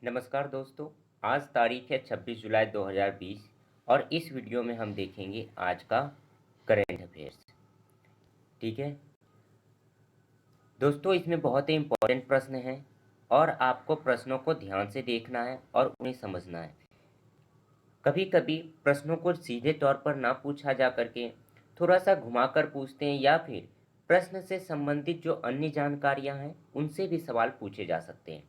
नमस्कार दोस्तों। आज तारीख है 26 जुलाई 2020 और इस वीडियो में हम देखेंगे आज का करेंट अफेयर्स। ठीक है दोस्तों, इसमें बहुत ही इम्पोर्टेंट प्रश्न हैं और आपको प्रश्नों को ध्यान से देखना है और उन्हें समझना है। कभी कभी प्रश्नों को सीधे तौर पर ना पूछा जा करके थोड़ा सा घुमाकर पूछते हैं या फिर प्रश्न से संबंधित जो अन्य जानकारियां हैं उनसे भी सवाल पूछे जा सकते हैं।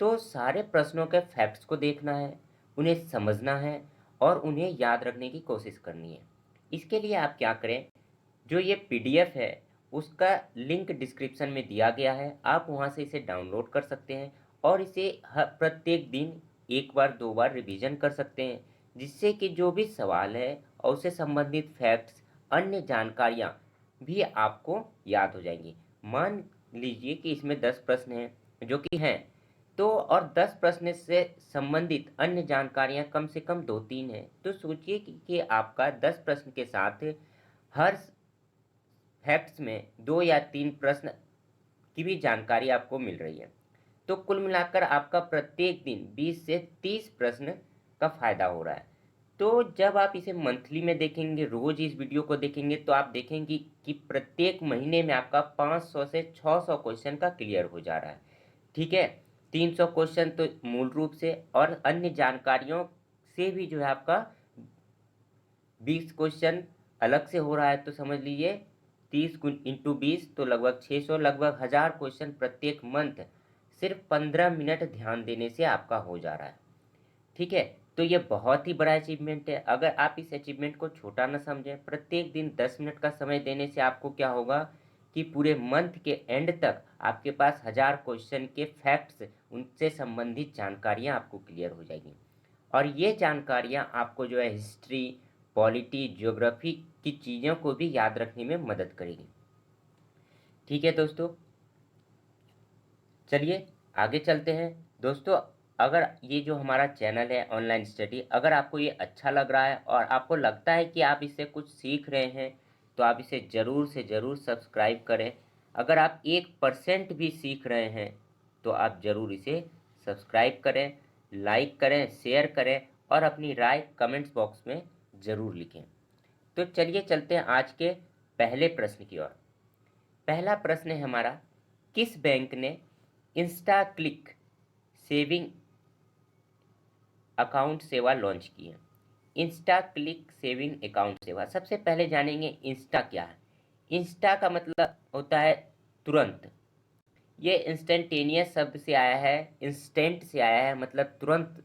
तो सारे प्रश्नों के फैक्ट्स को देखना है, उन्हें समझना है और उन्हें याद रखने की कोशिश करनी है। इसके लिए आप क्या करें, जो ये पीडीएफ है उसका लिंक डिस्क्रिप्शन में दिया गया है, आप वहाँ से इसे डाउनलोड कर सकते हैं और इसे हर प्रत्येक दिन एक बार दो बार रिवीजन कर सकते हैं, जिससे कि जो भी सवाल है और उससे संबंधित फैक्ट्स, अन्य जानकारियाँ भी आपको याद हो जाएंगी। मान लीजिए कि इसमें 10 प्रश्न हैं जो कि हैं, तो और 10 प्रश्न से संबंधित अन्य जानकारियां कम से कम 2-3 हैं, तो सोचिए कि आपका 10 प्रश्न के साथ हर फैक्ट्स में 2 या 3 प्रश्न की भी जानकारी आपको मिल रही है। तो कुल मिलाकर आपका प्रत्येक दिन 20 से 30 प्रश्न का फायदा हो रहा है। तो जब आप इसे मंथली में देखेंगे, रोज इस वीडियो को देखेंगे, तो आप देखेंगे कि प्रत्येक महीने में आपका 500 से 600 क्वेश्चन का क्लियर हो जा रहा है। ठीक है, 300 क्वेश्चन तो मूल रूप से और अन्य जानकारियों से भी जो है आपका 20 क्वेश्चन अलग से हो रहा है। तो समझ लीजिए 30 इंटू 20 तो लगभग 600, लगभग 1000 क्वेश्चन प्रत्येक मंथ सिर्फ 15 मिनट ध्यान देने से आपका हो जा रहा है। ठीक है, तो ये बहुत ही बड़ा अचीवमेंट है। अगर आप इस अचीवमेंट को छोटा न समझें, प्रत्येक दिन 10 मिनट का समय देने से आपको क्या होगा कि पूरे मंथ के एंड तक आपके पास 1000 क्वेश्चन के फैक्ट्स, उनसे संबंधित जानकारियां आपको क्लियर हो जाएगी। और ये जानकारियां आपको जो है हिस्ट्री, पॉलिटी, ज्योग्राफी की चीज़ों को भी याद रखने में मदद करेगी। ठीक है दोस्तों, चलिए आगे चलते हैं। दोस्तों, अगर ये जो हमारा चैनल है ऑनलाइन स्टडी, अगर आपको ये अच्छा लग रहा है और आपको लगता है कि आप इससे कुछ सीख रहे हैं, तो आप इसे ज़रूर से ज़रूर सब्सक्राइब करें। अगर आप 1% भी सीख रहे हैं तो आप ज़रूर इसे सब्सक्राइब करें, लाइक करें, शेयर करें और अपनी राय कमेंट्स बॉक्स में ज़रूर लिखें। तो चलिए चलते हैं आज के पहले प्रश्न की ओर। पहला प्रश्न है हमारा, किस बैंक ने इंस्टा क्लिक सेविंग अकाउंट सेवा लॉन्च की है? इंस्टा क्लिक सेविंग अकाउंट सेवा, सबसे पहले जानेंगे इंस्टा क्या है। इंस्टा का मतलब होता है तुरंत। ये इंस्टेंटेनियस शब्द से आया है, इंस्टेंट से आया है, मतलब तुरंत,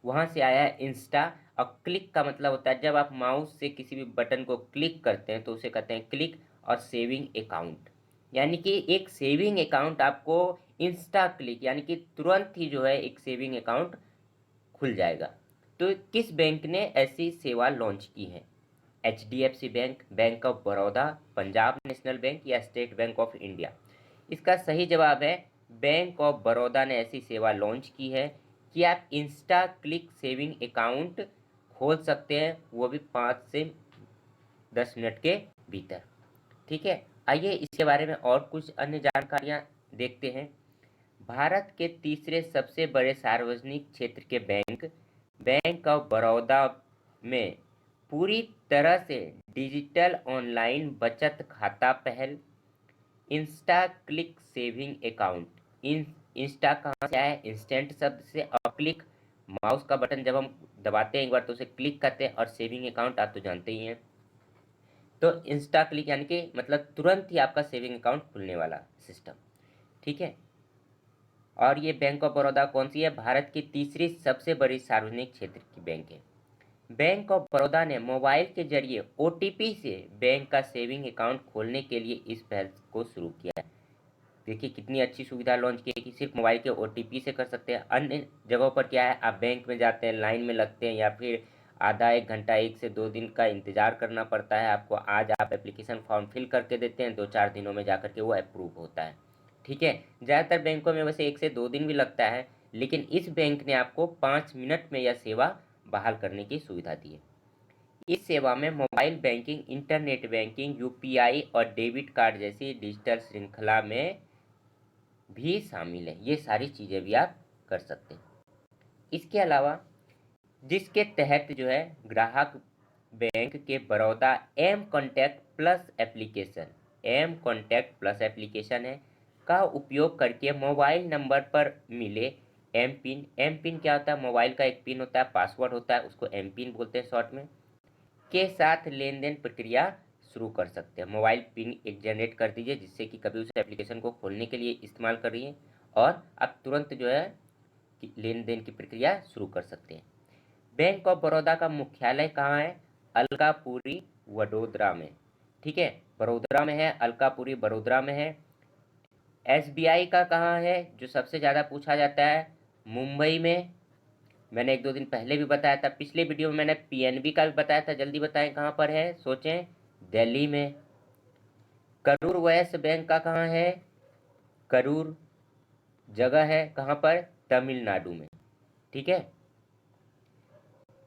वहाँ से आया है इंस्टा। और क्लिक का मतलब होता है जब आप माउस से किसी भी बटन को क्लिक करते हैं तो उसे कहते हैं क्लिक। और सेविंग अकाउंट यानी कि एक सेविंग अकाउंट आपको इंस्टा क्लिक यानी कि तुरंत ही जो है एक सेविंग अकाउंट खुल जाएगा। तो किस बैंक ने ऐसी सेवा लॉन्च की है? HDFC bank, bank of Baroda, Punjab national bank या स्टेट बैंक ऑफ इंडिया? इसका सही जवाब है बैंक ऑफ बड़ौदा ने ऐसी सेवा लॉन्च की है कि आप इंस्टा क्लिक सेविंग अकाउंट खोल सकते हैं, वो भी 5 से 10 मिनट के भीतर। ठीक है, आइए इसके बारे में और कुछ अन्य जानकारियां देखते हैं। भारत के तीसरे सबसे बड़े सार्वजनिक क्षेत्र के बैंक, बैंक ऑफ बड़ौदा में पूरी तरह से डिजिटल ऑनलाइन बचत खाता पहल Insta click saving account. Insta कहाँ से आया है? इंस्टेंट शब्द से। और क्लिक, माउस का बटन जब हम दबाते हैं एक बार तो उसे क्लिक करते हैं। और सेविंग अकाउंट आप तो जानते ही हैं। तो इंस्टा क्लिक यानी कि मतलब तुरंत ही आपका सेविंग अकाउंट खुलने वाला सिस्टम। ठीक है, और ये बैंक ऑफ बड़ौदा कौन सी है? भारत की तीसरी सबसे बड़ी सार्वजनिक क्षेत्र की बैंक है। बैंक ऑफ बड़ौदा ने मोबाइल के जरिए ओटीपी से बैंक का सेविंग अकाउंट खोलने के लिए इस पहल को शुरू किया है। देखिए कितनी अच्छी सुविधा लॉन्च की है कि सिर्फ मोबाइल के ओटीपी से कर सकते हैं। अन्य जगहों पर क्या है, आप बैंक में जाते हैं, लाइन में लगते हैं या फिर आधा एक घंटा, 1 से 2 दिन का इंतजार करना पड़ता है आपको। आज आप एप्लीकेशन फॉर्म फिल करके देते हैं, 2-4 दिनों में जाकर के वो अप्रूव होता है। ठीक है, ज़्यादातर बैंकों में वैसे 1 से 2 दिन भी लगता है, लेकिन इस बैंक ने आपको 5 मिनट में यह सेवा बहाल करने की सुविधा दी है। इस सेवा में mobile banking, internet banking, UPI और डेबिट कार्ड जैसी डिजिटल श्रृंखला में भी शामिल है। ये सारी चीज़ें भी आप कर सकते हैं। इसके अलावा जिसके तहत जो है ग्राहक बैंक के Baroda M contact plus application है का उपयोग करके मोबाइल नंबर पर मिले एम पिन क्या होता है? मोबाइल का एक पिन होता है, पासवर्ड होता है, उसको एम पिन बोलते हैं शॉर्ट में, के साथ लेन देन प्रक्रिया शुरू कर सकते हैं। मोबाइल पिन एक जनरेट कर दीजिए जिससे कि कभी उस एप्लीकेशन को खोलने के लिए इस्तेमाल कर रही है और आप तुरंत जो है लेन देन की प्रक्रिया शुरू कर सकते हैं। बैंक ऑफ बड़ौदा का मुख्यालय कहाँ है? अलकापुरी वडोदरा में। ठीक है, बड़ोदरा में है, अलकापुरी बड़ोदरा में है। एसबीआई का कहाँ है? जो सबसे ज़्यादा पूछा जाता है, मुंबई में। मैंने एक दो दिन पहले भी बताया था, पिछले वीडियो में मैंने पीएनबी का भी बताया था। जल्दी बताएं कहाँ पर है, सोचें। दिल्ली में। करूर वैश्य बैंक का कहाँ है? करूर जगह है कहाँ पर? तमिलनाडु में। ठीक है,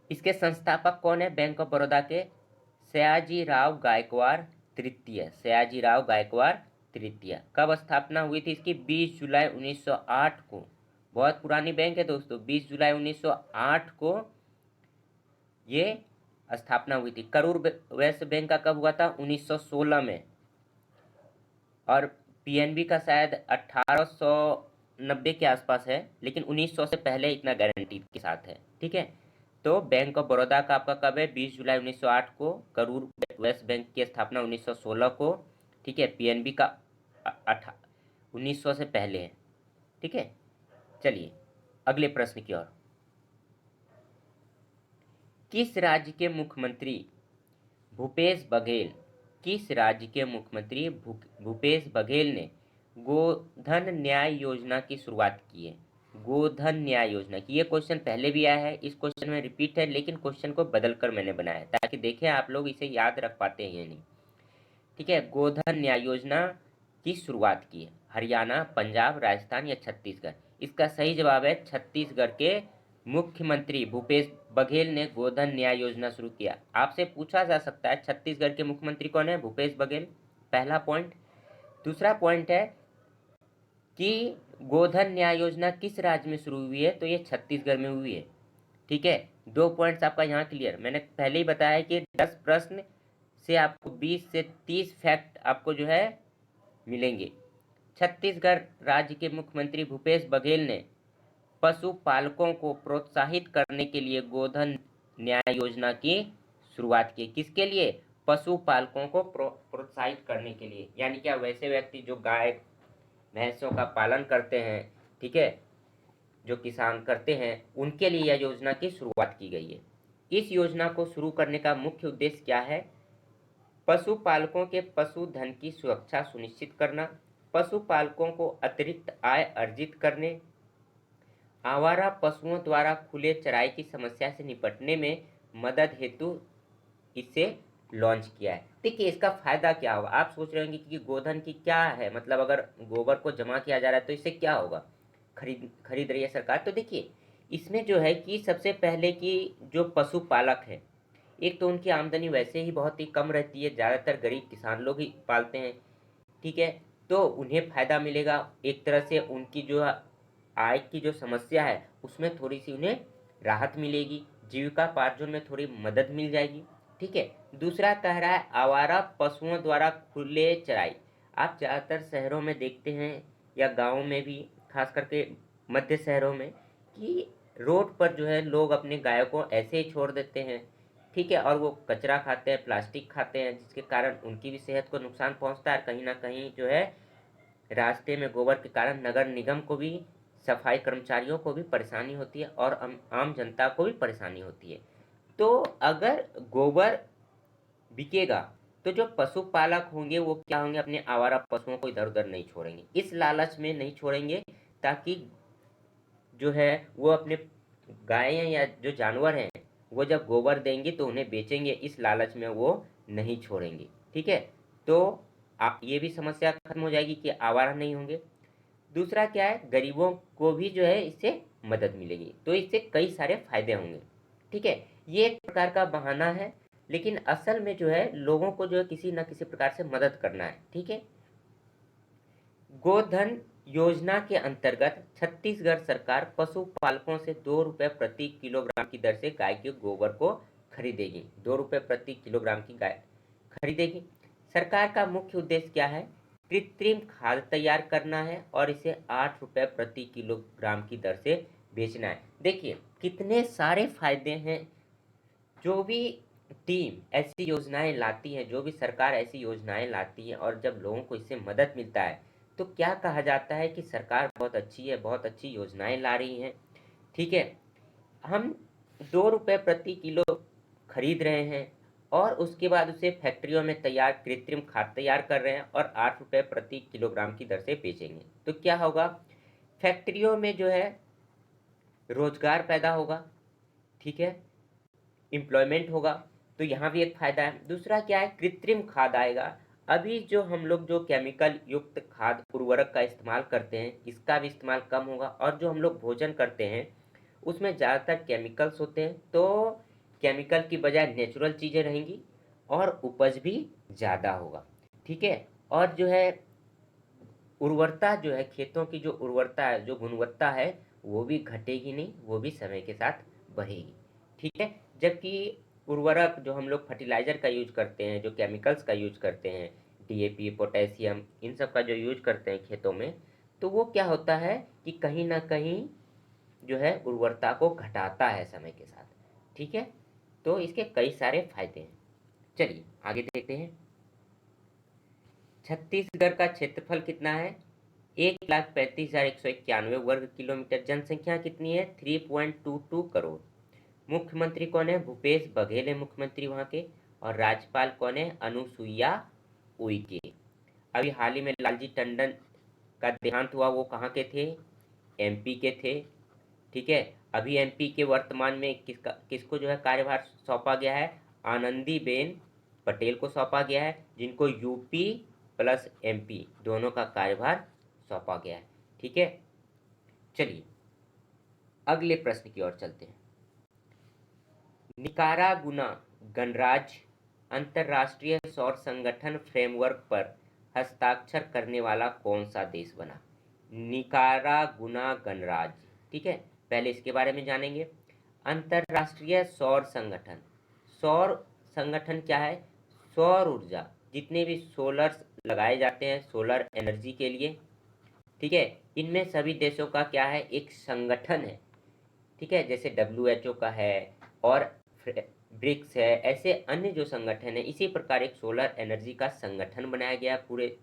इसके संस्थापक कौन है बैंक ऑफ बड़ौदा के? सयाजी राव गायकवाड़ तृतीय। सयाजी राव गायकवाड़ तृतीय। कब स्थापना हुई थी इसकी? 20 जुलाई 1908 को। बहुत पुरानी बैंक है दोस्तों। 20 जुलाई 1908 को ये स्थापना हुई थी। करूर वैश्य बैंक का कब हुआ था? 1916 में। और पीएनबी का शायद 1890 के आसपास है, लेकिन 1900 से पहले इतना गारंटी के साथ है। ठीक है, तो बैंक ऑफ बड़ौदा का आपका कब है? 20 जुलाई 1908 को। करूर वैश्य बैंक की स्थापना 1916 को। ठीक है, पीएनबी का 1900 से पहले है। ठीक है, चलिए अगले प्रश्न की ओर। किस राज्य के मुख्यमंत्री भूपेश बघेल भूपेश बघेल ने गोधन न्याय योजना की शुरुआत की है? गोधन न्याय योजना की, ये क्वेश्चन पहले भी आया है, इस क्वेश्चन में रिपीट है, लेकिन क्वेश्चन को बदलकर मैंने बनाया है ताकि देखें आप लोग इसे याद रख पाते हैं या नहीं। ठीक है, गोधन न्याय योजना की शुरुआत की है हरियाणा, पंजाब, राजस्थान या छत्तीसगढ़? इसका सही जवाब है छत्तीसगढ़ के मुख्यमंत्री भूपेश बघेल ने गोधन न्याय योजना शुरू किया। आपसे पूछा जा सकता है छत्तीसगढ़ के मुख्यमंत्री कौन है? भूपेश बघेल, पहला पॉइंट। दूसरा पॉइंट है कि गोधन न्याय योजना किस राज्य में शुरू हुई है? तो ये छत्तीसगढ़ में हुई है। ठीक है, 2 पॉइंट्स आपका यहाँ क्लियर। मैंने पहले ही बताया कि 10 प्रश्न से आपको 20 से 30 फैक्ट आपको जो है मिलेंगे। छत्तीसगढ़ राज्य के मुख्यमंत्री भूपेश बघेल ने पशुपालकों को प्रोत्साहित करने के लिए गोधन न्याय योजना की शुरुआत की। किसके लिए? पशुपालकों को प्रोत्साहित करने के लिए, यानी क्या वैसे व्यक्ति जो गाय भैंसों का पालन करते हैं, ठीक है, जो किसान करते हैं, उनके लिए यह योजना की शुरुआत की गई है। इस योजना को शुरू करने का मुख्य उद्देश्य क्या है? पशुपालकों के पशुधन की सुरक्षा सुनिश्चित करना, पशुपालकों को अतिरिक्त आय अर्जित करने, आवारा पशुओं द्वारा खुले चराई की समस्या से निपटने में मदद हेतु इसे लॉन्च किया है। देखिए इसका फायदा क्या होगा? आप सोच रहे होंगे कि गोधन की क्या है, मतलब अगर गोबर को जमा किया जा रहा है तो इससे क्या होगा? खरीद रही है सरकार। तो देखिए इसमें जो है कि सबसे पहले कि जो पशुपालक है, एक तो उनकी आमदनी वैसे ही बहुत ही कम रहती है, ज़्यादातर गरीब किसान लोग ही पालते हैं। ठीक है, तो उन्हें फ़ायदा मिलेगा। एक तरह से उनकी जो आय की जो समस्या है उसमें थोड़ी सी उन्हें राहत मिलेगी, जीविकापार्जन में थोड़ी मदद मिल जाएगी। ठीक है, दूसरा कह रहा है आवारा पशुओं द्वारा खुले चराई। आप ज़्यादातर शहरों में देखते हैं या गाँव में भी, खास करके मध्य शहरों में, कि रोड पर जो है लोग अपने गायों को ऐसे ही छोड़ देते हैं। ठीक है, और वो कचरा खाते हैं, प्लास्टिक खाते हैं, जिसके कारण उनकी भी सेहत को नुकसान पहुंचता है। कहीं ना कहीं जो है रास्ते में गोबर के कारण नगर निगम को भी, सफाई कर्मचारियों को भी परेशानी होती है और आम जनता को भी परेशानी होती है। तो अगर गोबर बिकेगा तो जो पशुपालक होंगे वो क्या होंगे? अपने आवारा पशुओं को इधर उधर नहीं छोड़ेंगे, इस लालच में नहीं छोड़ेंगे, ताकि जो है वो अपने गायें या जो जानवर हैं वो जब गोबर देंगे तो उन्हें बेचेंगे, इस लालच में वो नहीं छोड़ेंगे। ठीक है, तो आप ये भी समस्या खत्म हो जाएगी कि आवारा नहीं होंगे। दूसरा क्या है? गरीबों को भी जो है इससे मदद मिलेगी, तो इससे कई सारे फायदे होंगे। ठीक है, ये एक प्रकार का बहाना है, लेकिन असल में जो है लोगों को जो है किसी न किसी प्रकार से मदद करना है। ठीक है, गोधन योजना के अंतर्गत छत्तीसगढ़ सरकार पशुपालकों से 2 रुपये प्रति किलोग्राम की दर से गाय के गोबर को खरीदेगी। 2 रुपये प्रति किलोग्राम की गाय खरीदेगी। सरकार का मुख्य उद्देश्य क्या है? कृत्रिम खाद तैयार करना है और इसे 8 रुपये प्रति किलोग्राम की दर से बेचना है। देखिए कितने सारे फायदे हैं। जो भी टीम ऐसी योजनाएं लाती है, जो भी सरकार ऐसी योजनाएं लाती है और जब लोगों को इससे मदद मिलता है तो क्या कहा जाता है कि सरकार बहुत अच्छी है, बहुत अच्छी योजनाएं ला रही हैं। ठीक है, हम 2 रुपये प्रति किलो खरीद रहे हैं और उसके बाद उसे फैक्ट्रियों में तैयार कृत्रिम खाद तैयार कर रहे हैं और 8 रुपये प्रति किलोग्राम की दर से बेचेंगे। तो क्या होगा? फैक्ट्रियों में जो है रोजगार पैदा होगा। ठीक है, एम्प्लॉयमेंट होगा। तो यहाँ भी एक फायदा है। दूसरा क्या है? कृत्रिम खाद आएगा। अभी जो हम लोग जो केमिकल युक्त खाद उर्वरक का इस्तेमाल करते हैं, इसका भी इस्तेमाल कम होगा और जो हम लोग भोजन करते हैं उसमें ज़्यादातर केमिकल्स होते हैं। तो केमिकल की बजाय नेचुरल चीज़ें रहेंगी और उपज भी ज़्यादा होगा। ठीक है, और जो है उर्वरता जो है, खेतों की जो उर्वरता है, जो गुणवत्ता है, वो भी घटेगी नहीं, वो भी समय के साथ बढ़ेगी। ठीक है, जबकि उर्वरक जो हम लोग फर्टिलाइजर का यूज करते हैं, जो केमिकल्स का यूज करते हैं, डीएपी, पोटेशियम, इन सब का जो यूज करते हैं खेतों में, तो वो क्या होता है कि कहीं ना कहीं जो है उर्वरता को घटाता है समय के साथ। ठीक है, तो इसके कई सारे फायदे हैं। चलिए आगे देखते हैं। छत्तीसगढ़ का क्षेत्रफल कितना है? 1,35,191 वर्ग किलोमीटर। जनसंख्या कितनी है? 3.22 करोड़। मुख्यमंत्री कौन है? भूपेश बघेल है मुख्यमंत्री वहाँ के। और राज्यपाल कौन है? अनुसुईया उइके। अभी हाल ही में लालजी टंडन का देहांत हुआ, वो कहाँ के थे? एमपी के थे। ठीक है, अभी एमपी के वर्तमान में किसको जो है कार्यभार सौंपा गया है? आनंदीबेन पटेल को सौंपा गया है, जिनको यूपी प्लस एमपी दोनों का कार्यभार सौंपा गया है। ठीक है, चलिए अगले प्रश्न की ओर चलते हैं। निकारागुना गणराज्य अंतर्राष्ट्रीय सौर संगठन फ्रेमवर्क पर हस्ताक्षर करने वाला कौन सा देश बना? निकारागुना गणराज्य। ठीक है, पहले इसके बारे में जानेंगे। अंतर्राष्ट्रीय सौर संगठन, सौर संगठन क्या है? सौर ऊर्जा, जितने भी सोलर लगाए जाते हैं सोलर एनर्जी के लिए, ठीक है, इनमें सभी देशों का क्या है? एक संगठन है। ठीक है, जैसे WHO का है और ब्रिक्स है, ऐसे अन्य जो संगठन है, इसी प्रकार एक सोलर एनर्जी का संगठन बनाया गया पूरे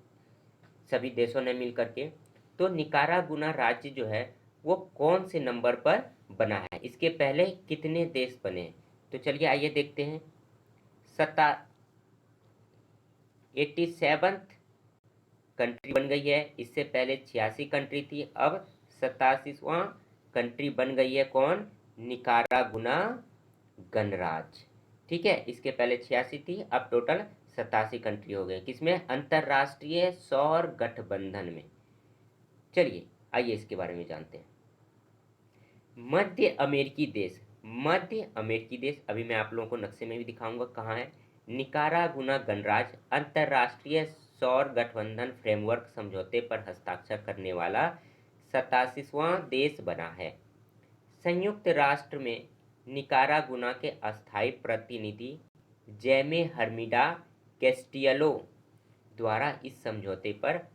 सभी देशों ने मिल करके। तो निकारागुना राज्य जो है वो कौन से नंबर पर बना है? इसके पहले कितने देश बने? तो चलिए आइए देखते हैं। 87th कंट्री बन गई है। इससे पहले 86 कंट्री थी, अब 87वां कंट्री बन गई है। कौन? निकारागुना गणराज्य। ठीक है, इसके पहले 86 थी, अब टोटल 87 कंट्री हो गए। किसमें? अंतरराष्ट्रीय सौर गठबंधन में। चलिए आइए इसके बारे में जानते हैं। मध्य अमेरिकी देश, मध्य अमेरिकी देश, अभी मैं आप लोगों को नक्शे में भी दिखाऊंगा कहाँ है। निकारागुना गणराज्य अंतरराष्ट्रीय सौर गठबंधन फ्रेमवर्क समझौते पर हस्ताक्षर करने वाला 87वां देश बना है। संयुक्त राष्ट्र में निकारागुना के अस्थायी प्रतिनिधि जैमे हर्मिडा कैस्टियलो द्वारा इस समझौते पर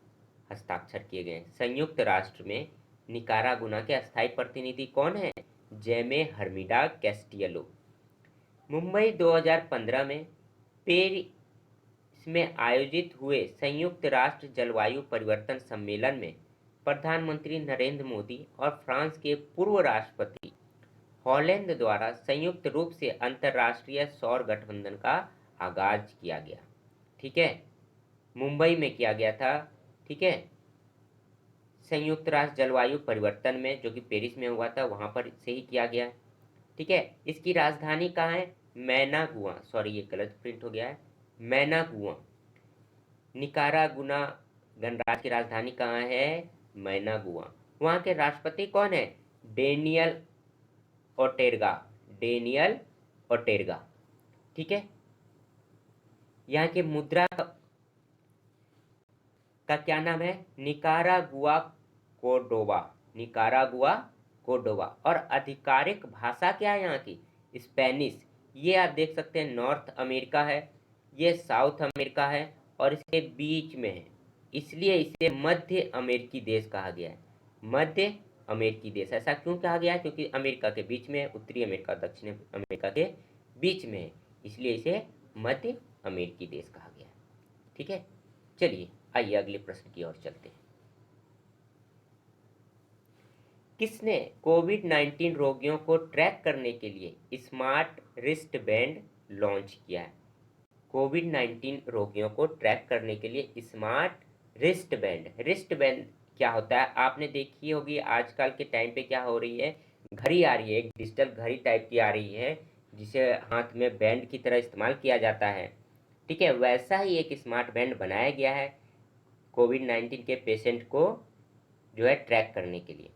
हस्ताक्षर किए गए। संयुक्त राष्ट्र में निकारागुना के अस्थायी प्रतिनिधि कौन है? जैमे हर्मिडा कैस्टियलो। मुंबई 2015 में पेरिस में आयोजित हुए संयुक्त राष्ट्र जलवायु परिवर्तन सम्मेलन में प्रधानमंत्री नरेंद्र मोदी और फ्रांस के पूर्व राष्ट्रपति हॉलैंड द्वारा संयुक्त रूप से अंतर्राष्ट्रीय सौर गठबंधन का आगाज किया गया। ठीक है, मुंबई में किया गया था। ठीक है, संयुक्त राष्ट्र जलवायु परिवर्तन में, जो कि पेरिस में हुआ था, वहां पर से ही किया गया। ठीक है, इसकी राजधानी कहाँ है? मैनागुआ। सॉरी, ये गलत प्रिंट हो गया है। मैनागुआ। निकारागुना गणराज्य की राजधानी कहाँ है? मैनागुआ। वहां के राष्ट्रपति कौन है? डेनियल ओटेर्गा। डेनियल ओटेर्गा। ठीक है, यहाँ के मुद्रा का क्या नाम है? Nicaragua Cordoba, Nicaragua, Cordoba. और आधिकारिक भाषा क्या है यहाँ की? स्पेनिश। ये आप देख सकते हैं नॉर्थ अमेरिका है, ये साउथ अमेरिका है और इसके बीच में है, इसलिए इसे मध्य अमेरिकी देश कहा गया है। मध्य अमेरिकी देश ऐसा क्यों कहा गया है? क्योंकि अमेरिका के बीच में है, उत्तरी अमेरिका दक्षिण अमेरिका के बीच में है, इसलिए इसे मध्य अमेरिकी देश कहा गया है। ठीक है, चलिए आइए अगले प्रश्न की ओर चलते हैं। किसने कोविड-19 रोगियों को ट्रैक करने के लिए स्मार्ट रिस्ट बैंड लॉन्च किया है? कोविड-19 रोगियों को ट्रैक करने के लिए स्मार्ट रिस्ट बैंड क्या होता है? आपने देखी होगी आजकल के टाइम पे क्या हो रही है, घड़ी आ रही है, एक डिजिटल घड़ी टाइप की आ रही है जिसे हाथ में बैंड की तरह इस्तेमाल किया जाता है। ठीक है, वैसा ही एक स्मार्ट बैंड बनाया गया है कोविड-19 के पेशेंट को जो है ट्रैक करने के लिए।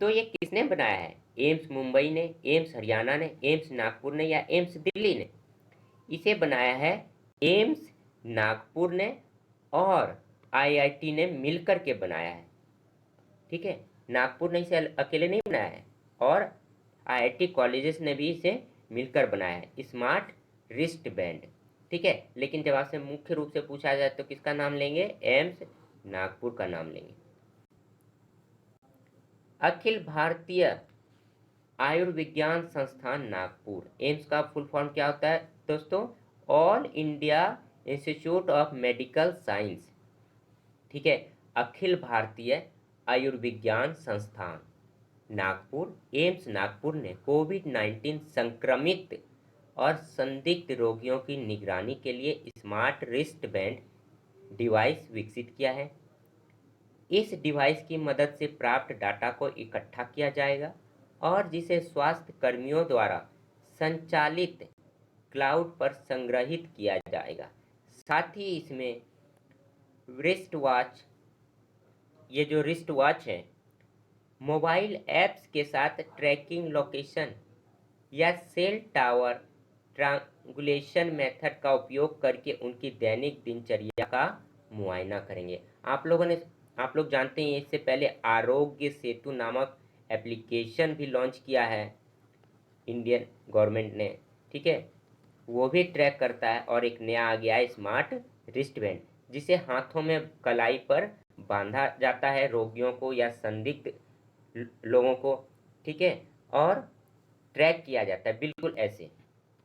तो ये किसने बनाया है? एम्स मुंबई ने, एम्स हरियाणा ने, एम्स नागपुर ने या एम्स दिल्ली ने? इसे बनाया है एम्स नागपुर ने और आईआईटी ने मिलकर के बनाया है। ठीक है, नागपुर ने इसे अकेले नहीं बनाया है और आईआईटी कॉलेजेस ने भी इसे मिलकर बनाया है स्मार्ट रिस्ट बैंड। ठीक है, लेकिन जब आपसे मुख्य रूप से पूछा जाए तो किसका नाम लेंगे? एम्स नागपुर का नाम लेंगे। अखिल भारतीय आयुर्विज्ञान संस्थान नागपुर, एम्स का फुल फॉर्म क्या होता है दोस्तों? All India institute of medical science. ठीक है, अखिल भारतीय आयुर्विज्ञान संस्थान नागपुर, एम्स नागपुर ने कोविड-19 संक्रमित और संदिग्ध रोगियों की निगरानी के लिए स्मार्ट रिस्ट बैंड डिवाइस विकसित किया है। इस डिवाइस की मदद से प्राप्त डाटा को इकट्ठा किया जाएगा और जिसे स्वास्थ्य कर्मियों द्वारा संचालित क्लाउड पर संग्रहित किया जाएगा। साथ ही इसमें रिस्ट वॉच, ये जो रिस्ट वॉच है, मोबाइल ऐप्स के साथ ट्रैकिंग लोकेशन या सेल टावर ट्रांगुलेशन मेथड का उपयोग करके उनकी दैनिक दिनचर्या का मुआयना करेंगे। आप लोग जानते हैं इससे पहले आरोग्य सेतु नामक एप्लीकेशन भी लॉन्च किया है इंडियन गवर्नमेंट ने। ठीक है, वो भी ट्रैक करता है और एक नया आ गया है स्मार्ट रिस्ट बैंड जिसे हाथों में कलाई पर बांधा जाता है रोगियों को या संदिग्ध लोगों को। ठीक है, और ट्रैक किया जाता है बिल्कुल ऐसे,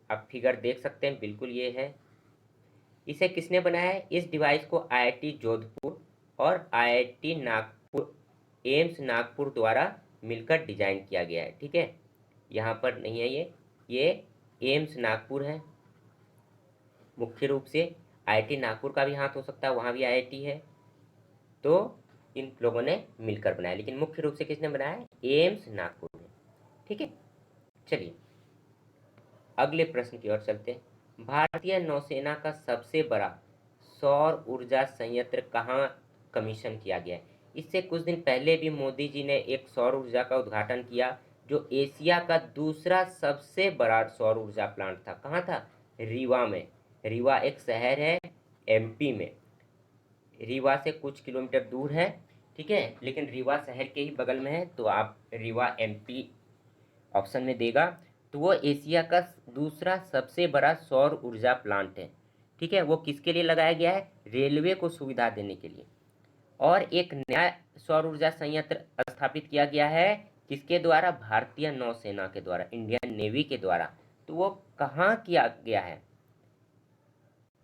आप फिगर देख सकते हैं, बिल्कुल ये है। इसे किसने बनाया है? इस डिवाइस को आईआईटी जोधपुर और आईआईटी नागपुर, एम्स नागपुर द्वारा मिलकर डिजाइन किया गया है। ठीक है, यहाँ पर नहीं है ये एम्स नागपुर है मुख्य रूप से। आईआईटी नागपुर का भी हाथ हो सकता है, वहाँ भी आईआईटी है, तो इन लोगों ने मिलकर बनाया, लेकिन मुख्य रूप से किसने बनाया है? एम्स नागपुर ने। ठीक है, चलिए अगले प्रश्न की ओर चलते हैं। भारतीय नौसेना का सबसे बड़ा सौर ऊर्जा संयंत्र कहाँ कमीशन किया गया है? इससे कुछ दिन पहले भी मोदी जी ने एक सौर ऊर्जा का उद्घाटन किया जो एशिया का दूसरा सबसे बड़ा सौर ऊर्जा प्लांट था। कहाँ था? रीवा में। रीवा एक शहर है एमपी में, रीवा से कुछ किलोमीटर दूर है। ठीक है, लेकिन रीवा शहर के ही बगल में है, तो आप रीवा एमपी ऑप्शन में देगा। तो वो एशिया का दूसरा सबसे बड़ा सौर ऊर्जा प्लांट है। ठीक है, वो किसके लिए लगाया गया है? रेलवे को सुविधा देने के लिए। और एक नया सौर ऊर्जा संयंत्र स्थापित किया गया है किसके द्वारा? भारतीय नौसेना के द्वारा, इंडियन नेवी के द्वारा। तो वो कहाँ किया गया है?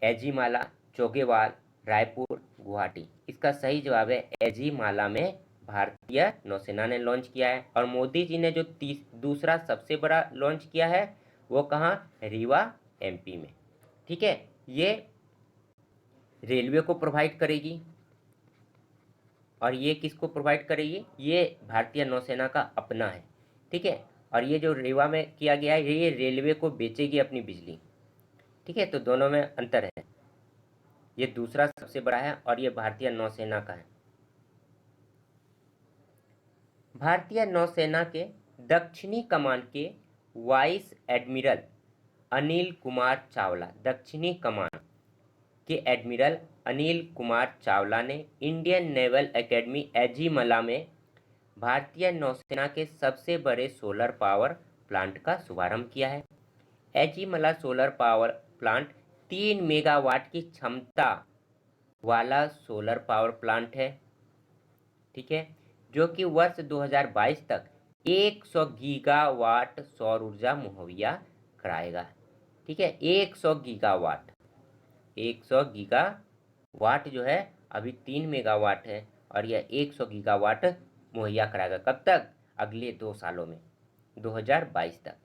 एजीमाला, चोगेवाल, रायपुर, गुवाहाटी। इसका सही जवाब है एजीमाला में भारतीय नौसेना ने लॉन्च किया है। और मोदी जी ने जो दूसरा सबसे बड़ा लॉन्च किया है वो कहाँ? रीवा एमपी में। ठीक है, ये रेलवे को प्रोवाइड करेगी और ये किसको प्रोवाइड करेगी? ये भारतीय नौसेना का अपना है। ठीक है, और ये जो रीवा में किया गया है ये रेलवे को बेचेगी अपनी बिजली। ठीक है, तो दोनों में अंतर है, ये दूसरा सबसे बड़ा है और ये भारतीय नौसेना का है। भारतीय नौसेना के दक्षिणी कमान के वाइस एडमिरल अनिल कुमार चावला, दक्षिणी कमान के एडमिरल अनिल कुमार चावला ने इंडियन नेवल एकेडमी एजीमला में भारतीय नौसेना के सबसे बड़े सोलर पावर प्लांट का शुभारंभ किया है। एजीमला सोलर पावर प्लांट 3 मेगावाट की क्षमता वाला सोलर पावर प्लांट है, ठीक है, जो कि वर्ष 2022 तक 100 गीगावाट सौर ऊर्जा मुहैया कराएगा। ठीक है, 100 गीगावाट, 100 गीगावाट जो है अभी 3 मेगावाट है और यह 100 गीगावाट मुहैया कराएगा। कब तक? अगले 2 सालों में, 2022 तक।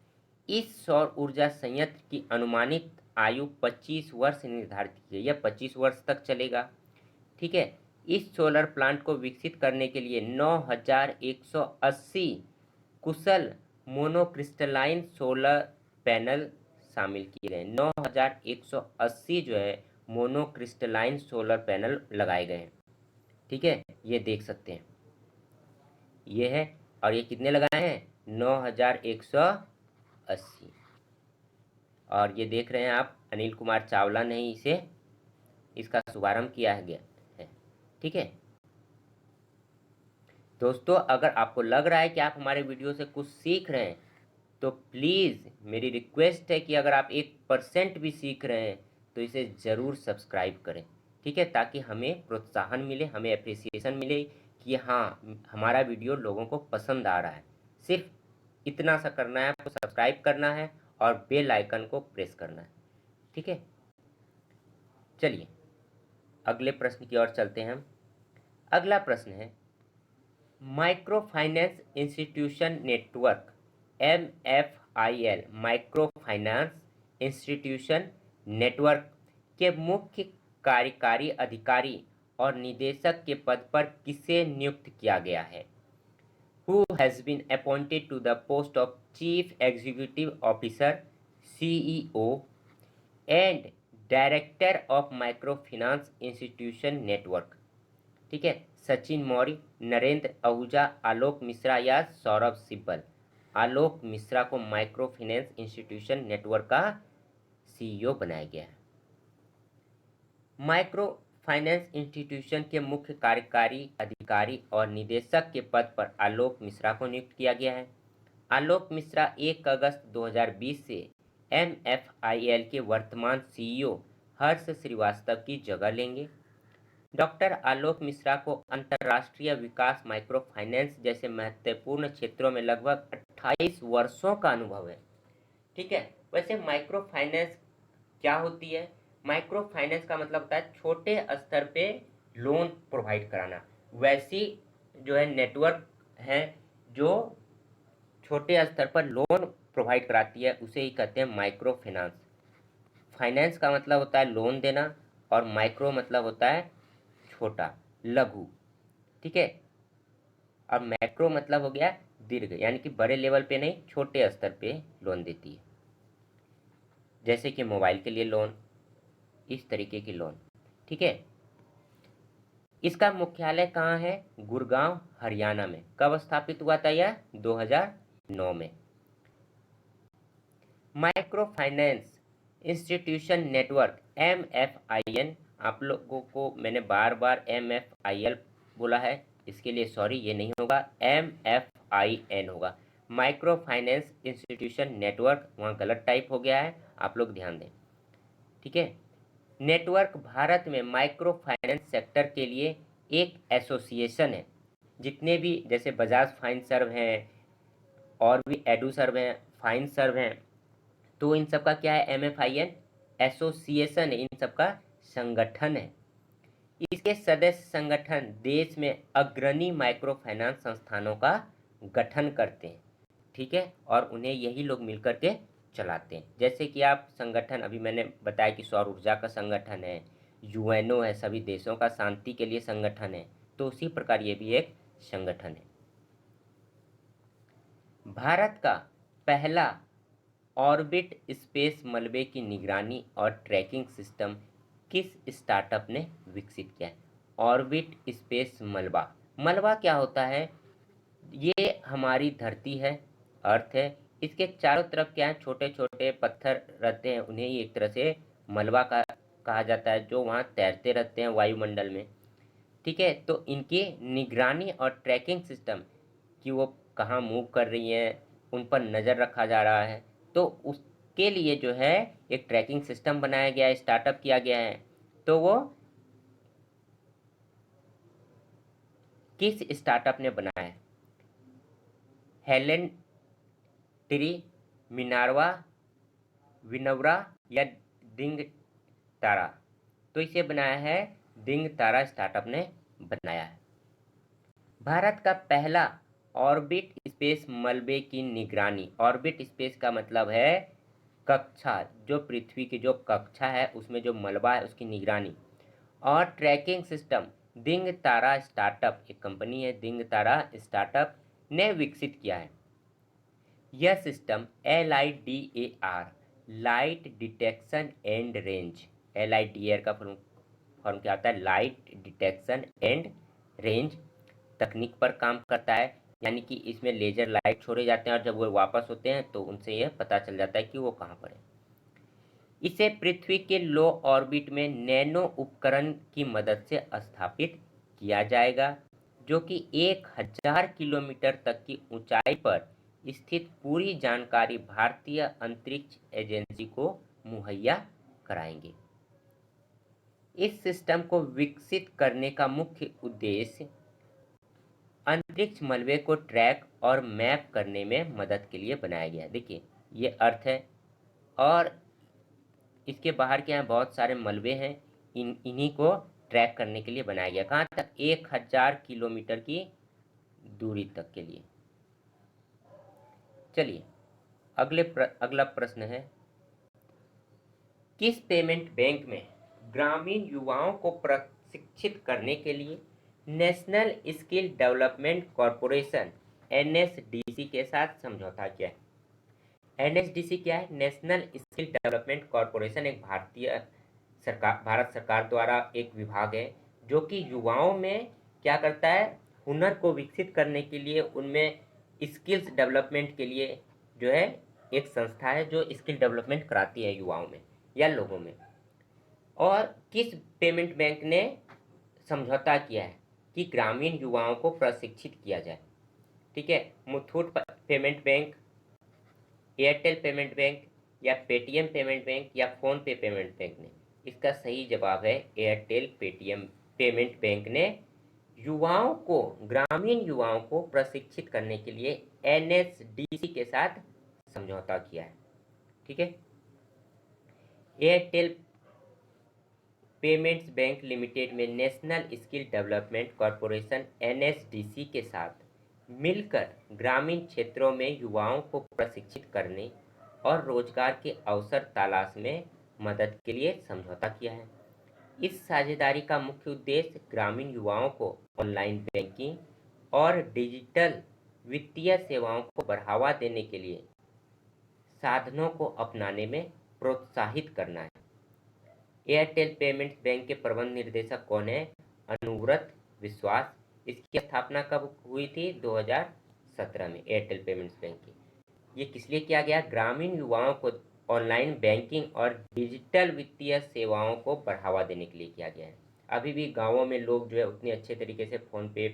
इस सौर ऊर्जा संयंत्र की अनुमानित आयु 25 वर्ष निर्धारित की गई है, 25 वर्ष तक चलेगा। ठीक है, इस सोलर प्लांट को विकसित करने के लिए 9180 कुशल मोनोक्रिस्टलाइन सोलर पैनल शामिल किए गए। 9180 जो है मोनोक्रिस्टलाइन सोलर पैनल लगाए गए हैं। ठीक है, ये देख सकते हैं, ये है, और ये कितने लगाए हैं? 9180। और ये देख रहे हैं आप, अनिल कुमार चावला ने ही इसका शुभारंभ किया गया है। ठीक है दोस्तों, अगर आपको लग रहा है कि आप हमारे वीडियो से कुछ सीख रहे हैं तो प्लीज़ मेरी रिक्वेस्ट है कि अगर आप 1% भी सीख रहे हैं तो इसे ज़रूर सब्सक्राइब करें। ठीक है, ताकि हमें प्रोत्साहन मिले, हमें अप्रिसिएशन मिले कि हाँ, हमारा वीडियो लोगों को पसंद आ रहा है। सिर्फ इतना सा करना है, आपको सब्सक्राइब करना है और बेल आइकन को प्रेस करना है। ठीक है, चलिए अगले प्रश्न की ओर चलते हैं हम। अगला प्रश्न है, micro finance institution network MFIL micro finance institution network के मुख्य कार्यकारी अधिकारी और निदेशक के पद पर किसे नियुक्त किया गया है? Who has been appointed to the post of Chief Executive Officer CEO and Director of Microfinance Institution Network? ठीक है, सचिन मौर्य, नरेंद्र आहूजा, आलोक मिश्रा या सौरभ सिब्बल। आलोक मिश्रा को माइक्रो फाइनेंस इंस्टीट्यूशन नेटवर्क का CEO बनाया गया है। माइक्रो फाइनेंस इंस्टीट्यूशन के मुख्य कार्यकारी अधिकारी और निदेशक के पद पर आलोक मिश्रा को नियुक्त किया गया है। आलोक मिश्रा 1 अगस्त 2020 से MFIL के वर्तमान CEO हर्ष श्रीवास्तव की जगह लेंगे। डॉक्टर आलोक मिश्रा को अंतर्राष्ट्रीय विकास, माइक्रो फाइनेंस जैसे महत्वपूर्ण क्षेत्रों में लगभग 28 वर्षों का अनुभव है। ठीक है, वैसे माइक्रो फाइनेंस क्या होती है? माइक्रो फाइनेंस का मतलब होता है छोटे स्तर पे लोन प्रोवाइड कराना। वैसी जो है नेटवर्क है जो छोटे स्तर पर लोन प्रोवाइड कराती है, उसे ही कहते हैं माइक्रो फाइनेंस। फाइनेंस का मतलब होता है लोन देना और माइक्रो मतलब होता है छोटा, लघु। ठीक है, और मैक्रो मतलब हो गया दीर्घ, यानी कि बड़े लेवल पे नहीं, छोटे स्तर पे लोन देती है, जैसे कि मोबाइल के लिए लोन, इस तरीके की लोन। ठीक है, इसका मुख्यालय कहाँ है? गुड़गांव, हरियाणा में। कब स्थापित हुआ था यह? 2009 में। Micro finance institution network MFIN, आप लोगों को मैंने बार बार MFIL बोला है, इसके लिए सॉरी, ये नहीं होगा, MFIN होगा। माइक्रो फाइनेंस इंस्टीट्यूशन नेटवर्क वहाँ गलत टाइप हो गया है, आप लोग ध्यान दें। ठीक है, नेटवर्क भारत में माइक्रो फाइनेंस सेक्टर के लिए एक एसोसिएशन है। जितने भी जैसे बजाज फाइनसर्व हैं और भी एडुसर्व हैं, फाइनसर्व हैं, तो इन सब का क्या है? MFIN एसोसिएशन है, इन सब का संगठन है। इसके सदस्य संगठन देश में अग्रणी माइक्रो फाइनेंस संस्थानों का गठन करते हैं। ठीक है, और उन्हें यही लोग मिलकर के चलाते हैं। जैसे कि आप संगठन, अभी मैंने बताया कि सौर ऊर्जा का संगठन है, UNO है, सभी देशों का शांति के लिए संगठन है, तो उसी प्रकार ये भी एक संगठन है। भारत का पहला ऑर्बिट स्पेस मलबे की निगरानी और ट्रैकिंग सिस्टम किस स्टार्टअप ने विकसित किया है? ऑर्बिट स्पेस मलबा। मलबा क्या होता है? ये हमारी धरती है, अर्थ है, इसके चारों तरफ क्या है? छोटे छोटे पत्थर रहते हैं, उन्हें ही एक तरह से मलबा का कहा जाता है, जो वहाँ तैरते रहते हैं वायुमंडल में। ठीक है, तो इनकी निगरानी और ट्रैकिंग सिस्टम कि वो कहाँ मूव कर रही हैं, उन पर नज़र रखा जा रहा है। तो उसके लिए जो है एक ट्रैकिंग सिस्टम बनाया गया है, स्टार्टअप किया गया है। तो वो किस स्टार्टअप ने बनाया है? हेलेन ट्री, मिनार्वा, विनव्रा या दिंग तारा? तो इसे बनाया है दिंग तारा स्टार्टअप ने बनाया है। भारत का पहला ऑर्बिट स्पेस मलबे की निगरानी। ऑर्बिट स्पेस का मतलब है कक्षा, जो पृथ्वी की जो कक्षा है उसमें जो मलबा है उसकी निगरानी और ट्रैकिंग सिस्टम दिंग तारा स्टार्टअप, एक कंपनी है दिंग तारा स्टार्टअप ने विकसित किया है। यह system LIDAR, light detection and range, LIDAR का फॉर्म क्या आता है? लाइट डिटेक्शन एंड रेंज तकनीक पर काम करता है। यानी कि इसमें लेजर लाइट छोड़े जाते हैं और जब वो वापस होते हैं तो उनसे यह पता चल जाता है कि वो कहाँ पर है। इसे पृथ्वी के लो ऑर्बिट में नैनो उपकरण की मदद से स्थापित किया जाएगा, जो कि 1000 किलोमीटर तक की ऊंचाई पर स्थित पूरी जानकारी भारतीय अंतरिक्ष एजेंसी को मुहैया कराएंगे। इस सिस्टम को विकसित करने का मुख्य उद्देश्य अंतरिक्ष मलबे को ट्रैक और मैप करने में मदद के लिए बनाया गया है। देखिए ये अर्थ है और इसके बाहर के यहाँ बहुत सारे मलबे हैं, इन्हीं को ट्रैक करने के लिए बनाया गया। कहाँ तक? 1000 किलोमीटर की दूरी तक के लिए। चलिए अगला प्रश्न है, किस पेमेंट बैंक में ग्रामीण युवाओं को प्रशिक्षित करने के लिए national skill development corporation NSDC के साथ समझौता किया है? NSDC क्या है? नेशनल स्किल डेवलपमेंट कॉरपोरेशन एक भारत सरकार द्वारा एक विभाग है जो कि युवाओं में क्या करता है? हुनर को विकसित करने के लिए, उनमें स्किल्स डेवलपमेंट के लिए जो है एक संस्था है जो स्किल डेवलपमेंट कराती है युवाओं में या लोगों में। और किस पेमेंट बैंक ने समझौता किया है कि ग्रामीण युवाओं को प्रशिक्षित किया जाए? ठीक है, Muthoot payment bank, Airtel payment bank या पेटीएम पेमेंट बैंक या फोन पे पेमेंट बैंक ने? इसका सही जवाब है एयरटेल पेटीएम पेमेंट बैंक ने युवाओं को, ग्रामीण युवाओं को प्रशिक्षित करने के लिए NSDC के साथ समझौता किया है। ठीक है, एयरटेल पेमेंट्स बैंक लिमिटेड में national skill development corporation NSDC के साथ मिलकर ग्रामीण क्षेत्रों में युवाओं को प्रशिक्षित करने और रोजगार के अवसर तलाश में मदद के लिए समझौता किया है। इस साझेदारी का मुख्य उद्देश्य ग्रामीण युवाओं को ऑनलाइन बैंकिंग और डिजिटल वित्तीय सेवाओं को बढ़ावा देने के लिए साधनों को अपनाने में प्रोत्साहित करना है। एयरटेल पेमेंट्स बैंक के प्रबंध निर्देशक कौन है? अनुव्रत विश्वास। इसकी स्थापना कब हुई थी? 2017 में एयरटेल पेमेंट्स बैंक की। ये किस लिए किया गया? ग्रामीण युवाओं को ऑनलाइन बैंकिंग और डिजिटल वित्तीय सेवाओं को बढ़ावा देने के लिए किया गया है। अभी भी गांवों में लोग जो है उतने अच्छे तरीके से फ़ोन पे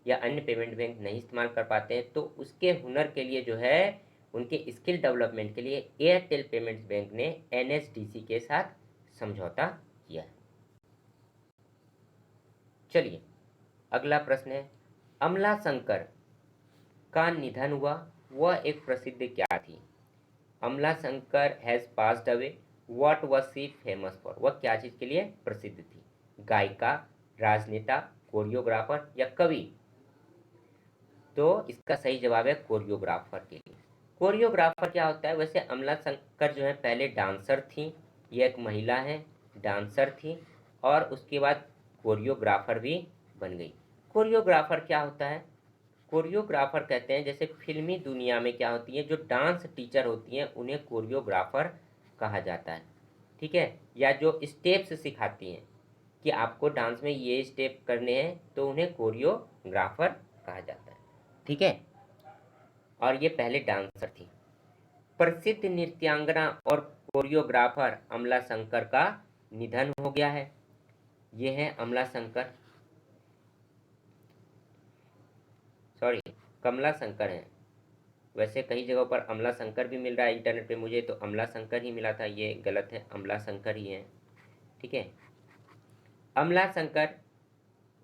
या अन्य पेमेंट बैंक नहीं इस्तेमाल कर पाते हैं, तो उसके हुनर के लिए जो है उनके स्किल डेवलपमेंट के लिए एयरटेल पेमेंट्स बैंक ने NSDC के साथ समझौता किया है। चलिए अगला प्रश्न है, अमला शंकर का निधन हुआ, वह एक प्रसिद्ध क्या थी? अमला Shankar has passed away, what was she famous for? वह क्या चीज़ के लिए प्रसिद्ध थी? गायिका, राजनेता, कोरियोग्राफर या कवि? तो इसका सही जवाब है कोरियोग्राफर के लिए। कोरियोग्राफर क्या होता है? वैसे अमला शंकर जो है पहले डांसर थी, ये एक महिला है, डांसर थी और उसके बाद कोरियोग्राफर भी बन गई। कोरियोग्राफर क्या होता है? कोरियोग्राफर कहते हैं, जैसे फिल्मी दुनिया में क्या होती है, जो डांस टीचर होती हैं उन्हें कोरियोग्राफर कहा जाता है। ठीक है, या जो स्टेप्स सिखाती हैं कि आपको डांस में ये स्टेप करने हैं तो उन्हें कोरियोग्राफर कहा जाता है। ठीक है, और ये पहले डांसर थी। प्रसिद्ध नृत्यांगना और कोरियोग्राफर अमला शंकर का निधन हो गया है। ये है अमलाशंकर, सॉरी कमलाशंकर है। वैसे कई जगहों पर अमलाशंकर भी मिल रहा है इंटरनेट पे, मुझे तो अमलाशंकर ही मिला था, ये गलत है, अमलाशंकर ही है। ठीक है, अमलाशंकर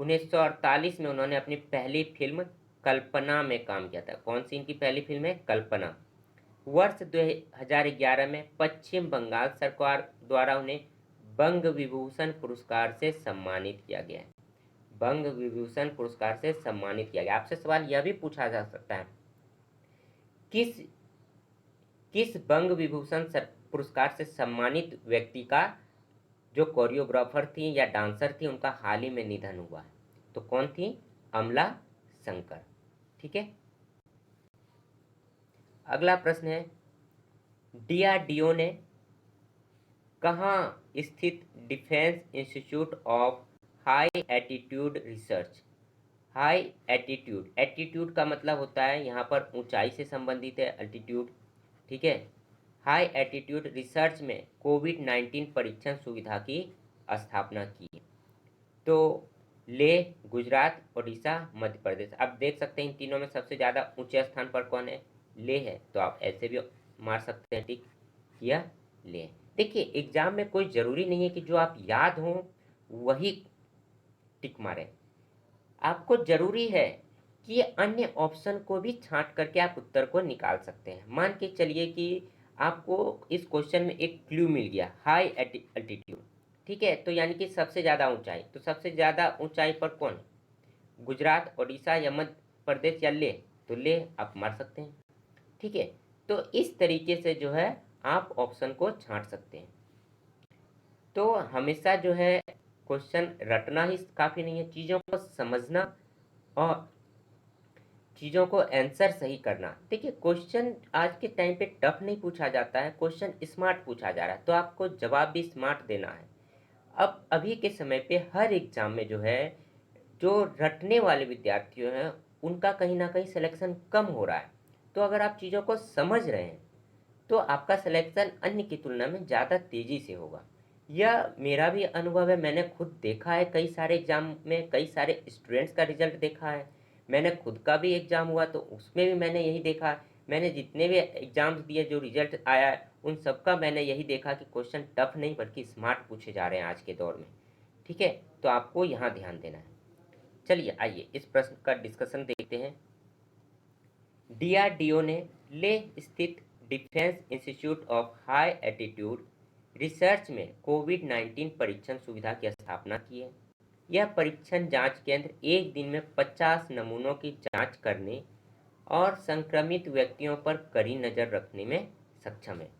1948 में उन्होंने अपनी पहली फिल्म कल्पना में काम किया था। कौन सी इनकी पहली फिल्म है? कल्पना। वर्ष 2011 में पश्चिम बंगाल सरकार द्वारा उन्हें बंग विभूषण पुरस्कार से सम्मानित किया गया है। बंग विभूषण पुरस्कार से सम्मानित किया गया। आपसे सवाल यह भी पूछा जा सकता है, किस किस बंग विभूषण पुरस्कार से सम्मानित व्यक्ति का जो कोरियोग्राफर थी या डांसर थी उनका हाल ही में निधन हुआ है? तो कौन थी? अमला शंकर। ठीक है, अगला प्रश्न है, डीआरडीओ ने कहाँ स्थित defence institute of high attitude research, high attitude, attitude का मतलब होता है यहाँ पर ऊंचाई से संबंधित है, अल्टीट्यूड। ठीक है, हाई एटीट्यूड रिसर्च में कोविड-19 परीक्षण सुविधा की स्थापना की है। तो लेह, गुजरात, उड़ीसा, मध्य प्रदेश। आप देख सकते हैं इन तीनों में सबसे ज़्यादा ऊंचे स्थान पर कौन है? लेह है। तो आप ऐसे भी मार सकते हैं टिक, यह लेह। देखिए एग्जाम में कोई ज़रूरी नहीं है कि जो आप याद हो वही टिक मारें। आपको जरूरी है कि अन्य ऑप्शन को भी छांट करके आप उत्तर को निकाल सकते हैं। मान के चलिए कि आपको इस क्वेश्चन में एक क्लू मिल गया, हाई एल्टीट्यूड। ठीक है, तो यानी कि सबसे ज़्यादा ऊंचाई, तो सबसे ज़्यादा ऊंचाई पर कौन? गुजरात, उड़ीसा या मध्य प्रदेश या लेह? तो लेह आप मार सकते हैं। ठीक है, तो इस तरीके से जो है आप ऑप्शन को छांट सकते हैं। तो हमेशा जो है क्वेश्चन रटना ही काफ़ी नहीं है, चीज़ों को समझना और चीज़ों को आंसर सही करना। देखिए क्वेश्चन आज के टाइम पे टफ नहीं पूछा जाता है, क्वेश्चन स्मार्ट पूछा जा रहा है, तो आपको जवाब भी स्मार्ट देना है। अब अभी के समय पे हर एग्जाम में जो है जो रटने वाले विद्यार्थी हैं उनका कहीं ना कहीं सिलेक्शन कम हो रहा है। तो अगर आप चीज़ों को समझ रहे हैं तो आपका सिलेक्शन अन्य की तुलना में ज़्यादा तेज़ी से होगा। यह मेरा भी अनुभव है, मैंने खुद देखा है, कई सारे एग्जाम में कई सारे स्टूडेंट्स का रिजल्ट देखा है। मैंने खुद का भी एग्ज़ाम हुआ तो उसमें भी मैंने यही देखा है। मैंने जितने भी एग्ज़ाम्स दिए जो रिजल्ट आया है उन सबका मैंने यही देखा कि क्वेश्चन टफ नहीं बल्कि स्मार्ट पूछे जा रहे हैं आज के दौर में। ठीक है, तो आपको यहाँ ध्यान देना है। चलिए आइए इस प्रश्न का डिस्कशन देखते हैं। डीआरडीओ ने लेह स्थित defence institute of high attitude research में कोविड-19 परीक्षण सुविधा की स्थापना की है। यह परीक्षण जांच केंद्र एक दिन में 50 नमूनों की जांच करने और संक्रमित व्यक्तियों पर कड़ी नज़र रखने में सक्षम है।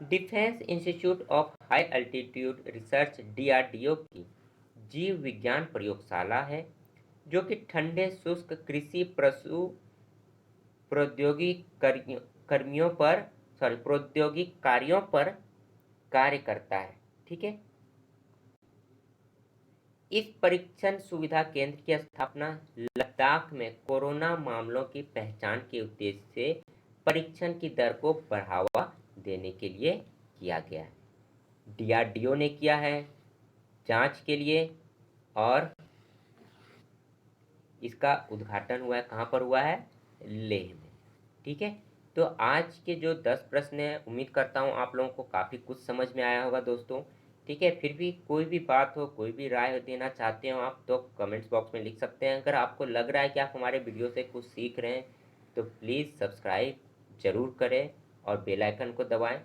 Defence institute of high altitude research DRDO की जीव विज्ञान प्रयोगशाला है जो कि ठंडे शुष्क कृषि पशु प्रौद्योगिक कर्मियों पर प्रौद्योगिक कार्यों पर कार्य करता है। ठीक है, इस परीक्षण सुविधा केंद्र की स्थापना लद्दाख में कोरोना मामलों की पहचान के उद्देश्य से परीक्षण की दर को बढ़ावा देने के लिए किया गया है। डीआरडीओ ने किया है जांच के लिए और इसका उद्घाटन हुआ है, कहाँ पर हुआ है? लेह में। ठीक है, तो आज के जो 10 प्रश्न हैं उम्मीद करता हूँ आप लोगों को काफ़ी कुछ समझ में आया होगा दोस्तों। ठीक है, फिर भी कोई भी बात हो, कोई भी राय देना चाहते हो आप तो कमेंट्स बॉक्स में लिख सकते हैं। अगर आपको लग रहा है कि आप हमारे वीडियो से कुछ सीख रहे हैं तो प्लीज़ सब्सक्राइब ज़रूर करें और बेल आइकन को दबाएं।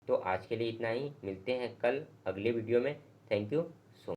तो आज के लिए इतना ही, मिलते हैं कल अगले वीडियो में। Thank you.